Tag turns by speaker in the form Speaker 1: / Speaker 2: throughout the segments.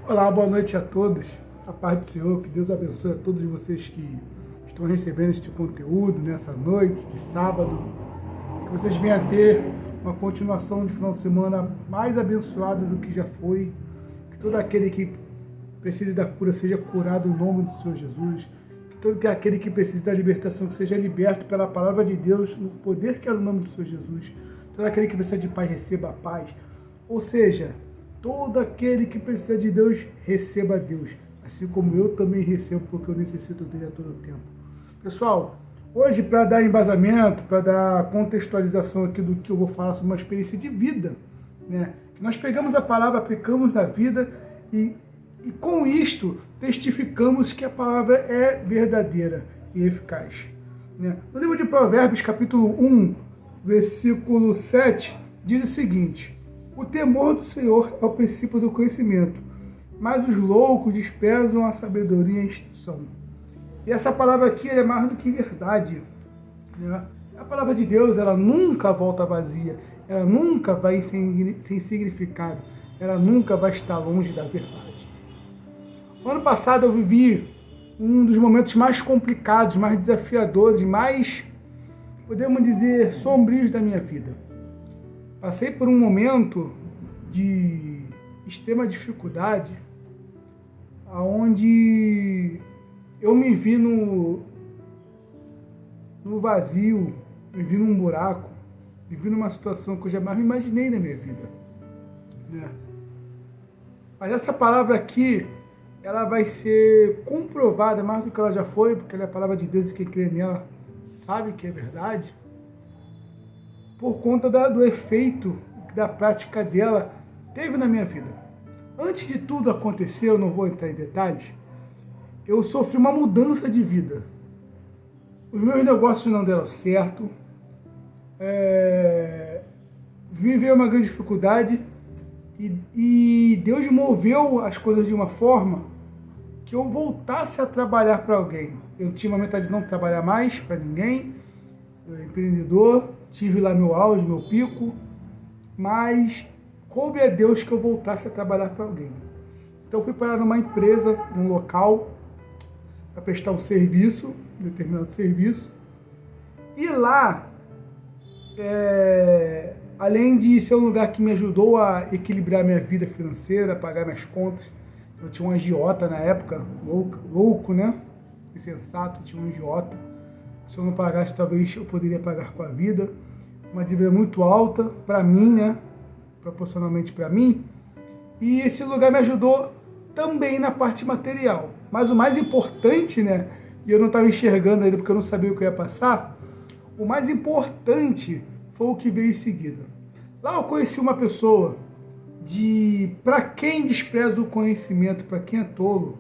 Speaker 1: Olá, boa noite a todos. A paz do Senhor, que Deus abençoe a todos vocês que estão recebendo este conteúdo nessa noite de sábado. Que vocês venham a ter uma continuação de final de semana mais abençoada do que já foi. Que todo aquele que precise da cura seja curado em nome do Senhor Jesus. Que todo aquele que precise da libertação que seja liberto pela palavra de Deus, no poder que é o nome do Senhor Jesus. Todo aquele que precisa de paz receba a paz. Ou seja, todo aquele que precisa de Deus, receba Deus. Assim como eu também recebo, porque eu necessito dele a todo tempo. Pessoal, hoje para dar embasamento, para dar contextualização aqui do que eu vou falar sobre uma experiência de vida, né? Que nós pegamos a palavra, aplicamos na vida e com isto testificamos que a palavra é verdadeira e eficaz. Né? No livro de Provérbios, capítulo 1, versículo 7, diz o seguinte: o temor do Senhor é o princípio do conhecimento, mas os loucos desprezam a sabedoria e a instrução. E essa palavra aqui é mais do que verdade. Né? A palavra de Deus, ela nunca volta vazia, ela nunca vai sem significado, ela nunca vai estar longe da verdade. No ano passado eu vivi um dos momentos mais complicados, mais desafiadores, mais, podemos dizer, sombrios da minha vida. Passei por um momento de extrema dificuldade, onde eu me vi no vazio, me vi num buraco, me vi numa situação que eu jamais me imaginei na minha vida. Né? Mas essa palavra aqui, ela vai ser comprovada mais do que ela já foi, porque ela é a palavra de Deus e quem crê nela sabe que é verdade, por conta do efeito da prática dela teve na minha vida. Antes de tudo acontecer, eu não vou entrar em detalhes, eu sofri uma mudança de vida. Os meus negócios não deram certo, vivi uma grande dificuldade e Deus moveu as coisas de uma forma que eu voltasse a trabalhar para alguém. Eu tinha uma vontade de não trabalhar mais para ninguém, eu empreendedor, tive lá meu auge, meu pico, mas coube a Deus que eu voltasse a trabalhar para alguém. Então fui parar numa empresa, num local, para prestar um serviço, um determinado serviço, e lá, além de ser um lugar que me ajudou a equilibrar minha vida financeira, pagar minhas contas, eu tinha um agiota na época, louco, né? Insensato, tinha um agiota. Se eu não pagasse, talvez eu poderia pagar com a vida. Uma dívida muito alta para mim, né? Proporcionalmente para mim. E esse lugar me ajudou também na parte material. Mas o mais importante, né? E eu não estava enxergando ainda porque eu não sabia o que eu ia passar. O mais importante foi o que veio em seguida. Lá eu conheci uma pessoa para quem despreza o conhecimento, para quem é tolo,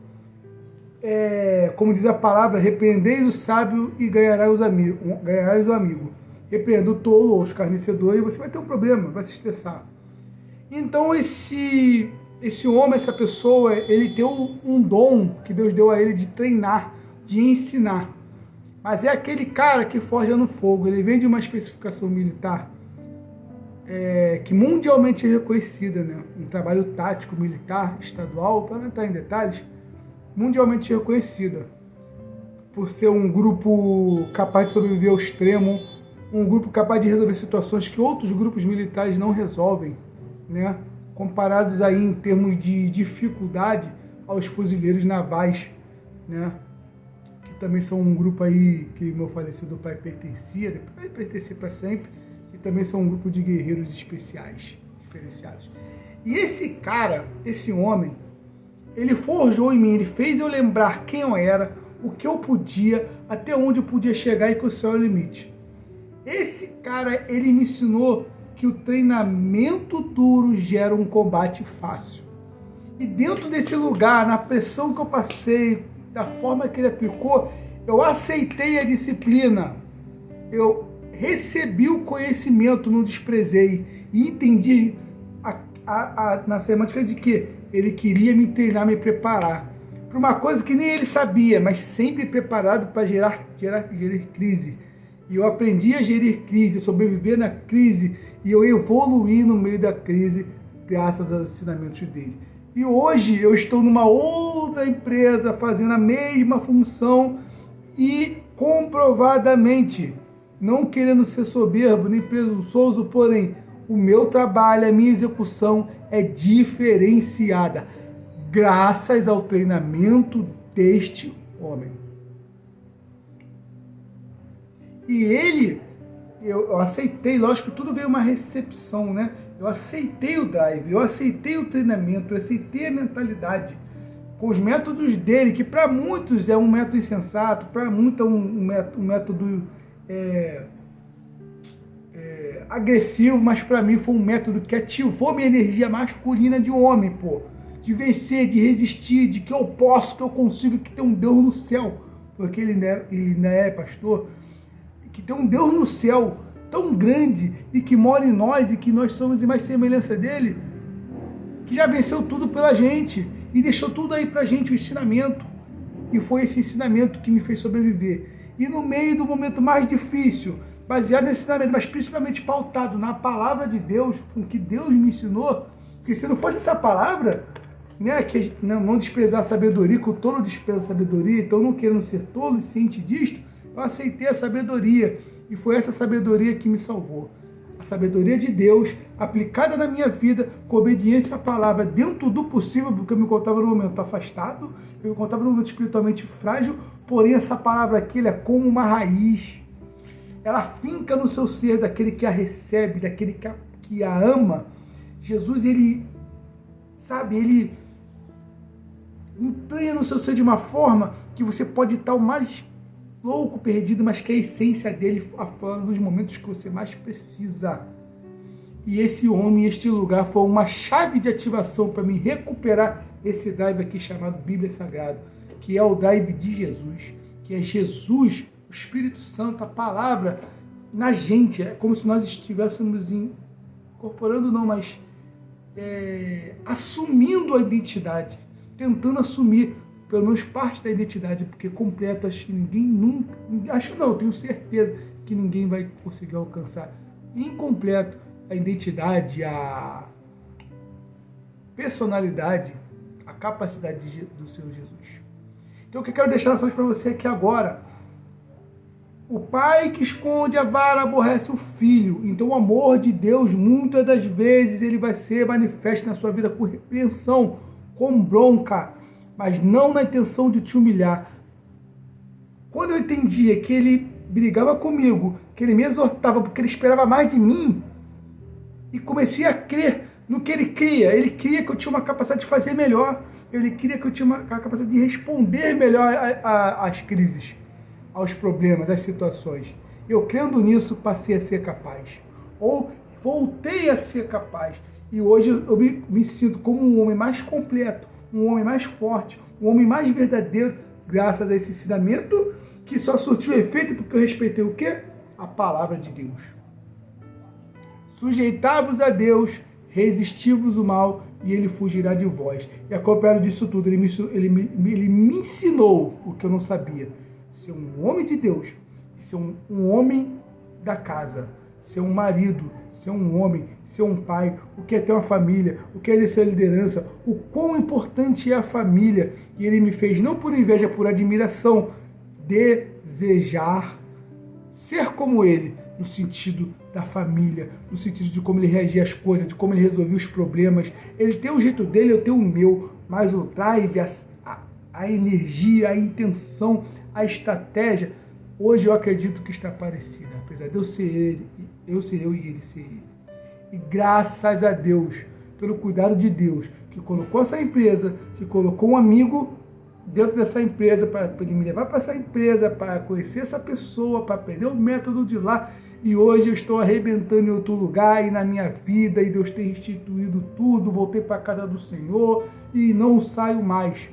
Speaker 1: como diz a palavra, repreendeis o sábio e ganharás o amigo. Repreenda o tolo ou o escarnecedor e você vai ter um problema, vai se estressar. Então esse homem, essa pessoa, ele tem um dom que Deus deu a ele de treinar, de ensinar. Mas é aquele cara que forja no fogo, ele vem de uma especificação militar que mundialmente é reconhecida, né? Um trabalho tático militar estadual, para não entrar em detalhes, mundialmente reconhecida por ser um grupo capaz de sobreviver ao extremo, um grupo capaz de resolver situações que outros grupos militares não resolvem, né? Comparados aí em termos de dificuldade aos fuzileiros navais, né? Que também são um grupo aí que meu falecido pai pertencia, vai pertencer para sempre, e também são um grupo de guerreiros especiais, diferenciados. E esse cara, esse homem, ele forjou em mim, ele fez eu lembrar quem eu era, o que eu podia, até onde eu podia chegar e que o céu é o limite. Esse cara, ele me ensinou que o treinamento duro gera um combate fácil. E dentro desse lugar, na pressão que eu passei, da forma que ele aplicou, eu aceitei a disciplina. Eu recebi o conhecimento, não desprezei. E entendi na semântica de que ele queria me treinar, me preparar para uma coisa que nem ele sabia, mas sempre preparado para gerar crise. E eu aprendi a gerir crise, sobreviver na crise, e eu evoluí no meio da crise graças aos ensinamentos dele. E hoje eu estou numa outra empresa fazendo a mesma função e comprovadamente, não querendo ser soberbo nem presunçoso, porém, o meu trabalho, a minha execução é diferenciada, graças ao treinamento deste homem. E ele, eu aceitei, lógico que tudo veio uma recepção, né? Eu aceitei o drive, eu aceitei o treinamento, eu aceitei a mentalidade com os métodos dele, que para muitos é um método insensato, para muitos é um método agressivo, mas para mim foi um método que ativou minha energia masculina de homem, pô. De vencer, de resistir, de que eu posso, que eu consigo, que tem um Deus no céu. Porque ele ainda é pastor. Que tem um Deus no céu tão grande e que mora em nós e que nós somos em mais semelhança dele, que já venceu tudo pela gente e deixou tudo aí pra gente, o ensinamento. E foi esse ensinamento que me fez sobreviver. E no meio do momento mais difícil, baseado nesse ensinamento, mas principalmente pautado na palavra de Deus, com o que Deus me ensinou, porque se não fosse essa palavra, né, que não desprezar a sabedoria, que o tolo despreza a sabedoria, então não querendo ser tolo e ciente disto, eu aceitei a sabedoria, e foi essa sabedoria que me salvou. A sabedoria de Deus, aplicada na minha vida, com obediência à palavra, dentro do possível, porque eu me encontrava num momento afastado, eu me encontrava num momento espiritualmente frágil, porém essa palavra aqui, ela é como uma raiz. Ela finca no seu ser daquele que a recebe, daquele que a ama. Jesus, ele entranha no seu ser de uma forma que você pode estar o mais louco, perdido, mas que a essência dele falando nos momentos que você mais precisa. E esse homem, este lugar, foi uma chave de ativação para mim recuperar esse drive aqui chamado Bíblia Sagrada, que é o drive de Jesus, que é Jesus, o Espírito Santo, a palavra na gente. É como se nós estivéssemos incorporando, não, mas assumindo a identidade, tentando assumir pelo menos parte da identidade, porque completo acho que ninguém nunca, acho não, tenho certeza que ninguém vai conseguir alcançar incompleto a identidade, a personalidade, a capacidade do Senhor Jesus. Então o que eu quero deixar para você aqui agora: o pai que esconde a vara aborrece o filho. Então o amor de Deus, muitas das vezes, ele vai ser manifesto na sua vida com repreensão, com bronca, mas não na intenção de te humilhar. Quando eu entendia que ele brigava comigo, que ele me exortava porque ele esperava mais de mim, e comecei a crer no que ele queria que eu tinha uma capacidade de fazer melhor, ele queria que eu tinha uma capacidade de responder melhor às crises, aos problemas, às situações. Eu crendo nisso, passei a ser capaz, ou voltei a ser capaz, e hoje eu me sinto como um homem mais completo, um homem mais forte, um homem mais verdadeiro, graças a esse ensinamento que só surtiu efeito porque eu respeitei o quê? A palavra de Deus. Sujeitai-vos a Deus, resistivos o mal, e ele fugirá de vós. E acompanhado disso tudo, ele me ensinou o que eu não sabia. Ser um homem de Deus, ser um homem da casa, ser um marido, ser um homem, ser um pai, o que é ter uma família, o que é exercer a liderança, o quão importante é a família. E ele me fez, não por inveja, por admiração, desejar ser como ele, no sentido da família, no sentido de como ele reagia às coisas, de como ele resolvia os problemas. Ele tem o jeito dele, eu tenho o meu, mas o drive, a energia, a intenção, a estratégia, hoje eu acredito que está parecida, apesar de eu ser ele, eu ser eu e ele ser ele. E graças a Deus, pelo cuidado de Deus, que colocou essa empresa, que colocou um amigo dentro dessa empresa, para ele me levar para essa empresa, para conhecer essa pessoa, para aprender o método de lá, e hoje eu estou arrebentando em outro lugar e na minha vida, e Deus tem restituído tudo, voltei para a casa do Senhor e não saio mais,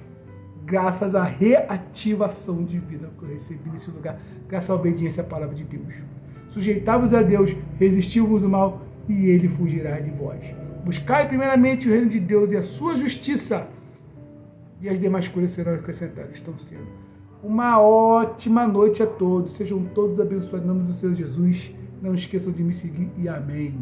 Speaker 1: graças à reativação de vida que eu recebi nesse lugar, graças à obediência à palavra de Deus. Sujeitai-vos a Deus, resistiu-vos o mal, e ele fugirá de vós. Buscai primeiramente o reino de Deus e a sua justiça, e as demais coisas serão acrescentadas. Estão sendo. Uma ótima noite a todos. Sejam todos abençoados em nome do Senhor Jesus. Não esqueçam de me seguir e amém.